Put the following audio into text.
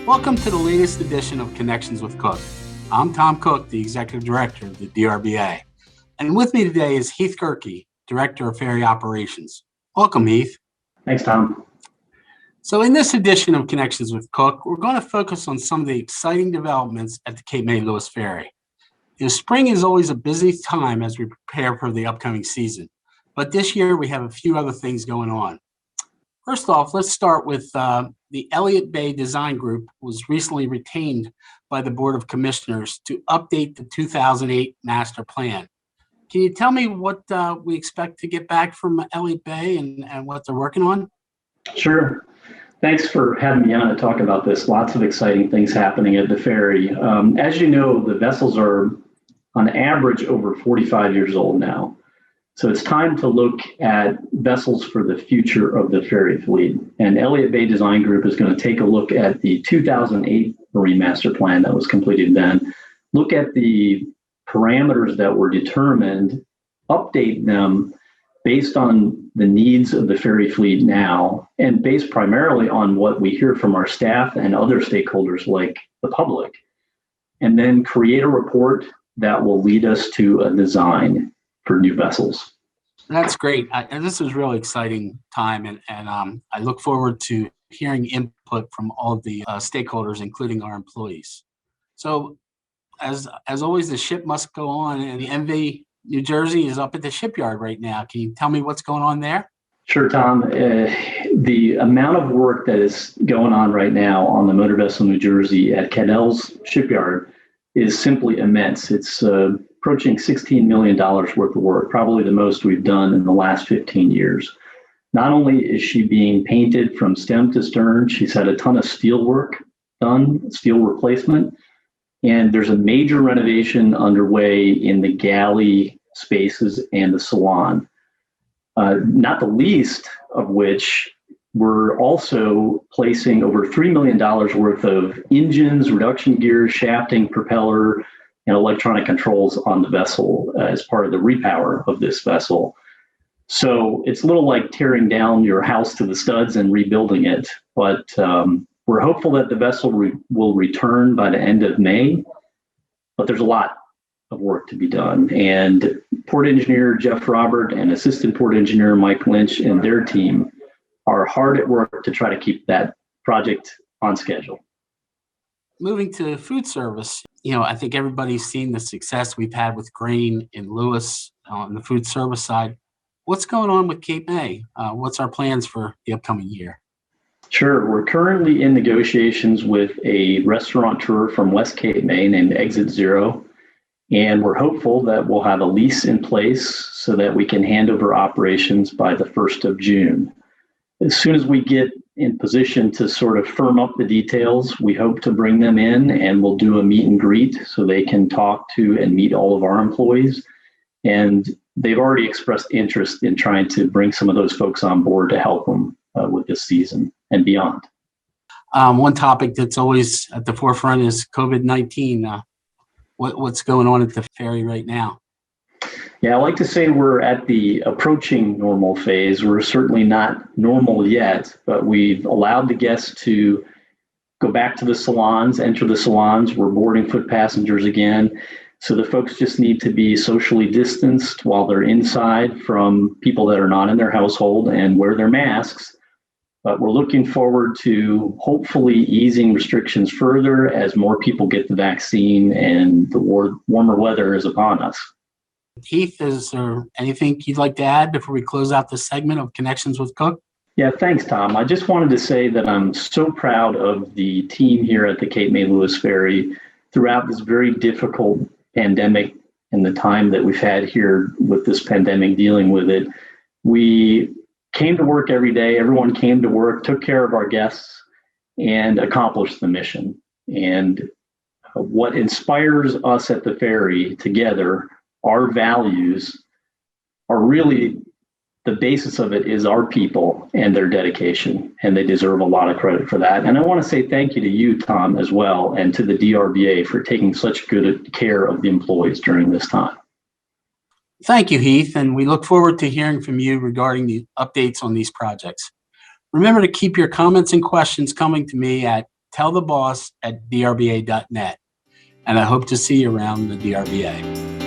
Welcome to the latest edition of Connections with Cook. I'm Tom Cook, the Executive Director of the DRBA. And with me today is Heath Gehrke, Director of Ferry Operations. Welcome, Heath. Thanks, Tom. So in this edition of Connections with Cook, we're going to focus on some of the exciting developments at the Cape May-Lewes Ferry. Spring is always a busy time as we prepare for the upcoming season, but this year we have a few other things going on. First off, let's start with the Elliott Bay Design Group was recently retained by the Board of Commissioners to update the 2008 master plan. Can you tell me what we expect to get back from Elliott Bay and what they're working on? Sure. Thanks for having me on to talk about this. Lots of exciting things happening at the ferry. As you know, the vessels are on average over 45 years old now. So it's time to look at vessels for the future of the ferry fleet. And Elliott Bay Design Group is going to take a look at the 2008 Marine Master Plan that was completed then, look at the parameters that were determined, update them based on the needs of the ferry fleet now, and based primarily on what we hear from our staff and other stakeholders like the public, and then create a report that will lead us to a design for new vessels. That's great. And this is really exciting time, and I look forward to hearing input from all of the stakeholders, including our employees. So as always, the ship must go on, and the MV New Jersey is up at the shipyard right now. Can you tell me what's going on there? Sure, Tom. The amount of work that is going on right now on the motor vessel New Jersey at Cadell's shipyard is simply immense. It's approaching $16 million worth of work, probably the most we've done in the last 15 years. Not only is she being painted from stem to stern, she's had a ton of steel work done, steel replacement, and there's a major renovation underway in the galley spaces and the salon. Not the least of which, we're also placing over $3 million worth of engines, reduction gears, shafting, propeller, and electronic controls on the vessel as part of the repower of this vessel. So it's a little like tearing down your house to the studs and rebuilding it, but we're hopeful that the vessel will return by the end of May, but there's a lot of work to be done. And Port Engineer Jeff Robert and Assistant Port Engineer Mike Lynch and their team are hard at work to try to keep that project on schedule. Moving to food service, I think everybody's seen the success we've had with grain in Lewes on the food service side. What's going on with Cape May? What's our plans for the upcoming year? Sure. We're currently in negotiations with a restaurateur from West Cape May named Exit Zero, and we're hopeful that we'll have a lease in place so that we can hand over operations by the 1st of June. As soon as we get in position to sort of firm up the details, we hope to bring them in and we'll do a meet and greet so they can talk to and meet all of our employees. And they've already expressed interest in trying to bring some of those folks on board to help them with this season and beyond. One topic that's always at the forefront is COVID-19. What's going on at the ferry right now? Yeah, I like to say we're at the approaching normal phase. We're certainly not normal yet, but we've allowed the guests to go back to the salons, enter the salons. We're boarding foot passengers again. So the folks just need to be socially distanced while they're inside from people that are not in their household and wear their masks. But we're looking forward to hopefully easing restrictions further as more people get the vaccine and the warmer weather is upon us. Heath, is there anything you'd like to add before we close out this segment of Connections with Cook? Yeah, thanks, Tom. I just wanted to say that I'm so proud of the team here at the Cape May-Lewes Ferry throughout this very difficult pandemic and the time that we've had here with this pandemic dealing with it. We came to work every day. Everyone came to work, took care of our guests, and accomplished the mission. And what inspires us at the ferry together, our values, are really the basis of it is our people and their dedication, and they deserve a lot of credit for that. And I want to say thank you to you, Tom, as well, and to the DRBA for taking such good care of the employees during this time. Thank you, Heath, and we look forward to hearing from you regarding the updates on these projects. Remember to keep your comments and questions coming to me at telltheboss@drba.net. And I hope to see you around the DRBA.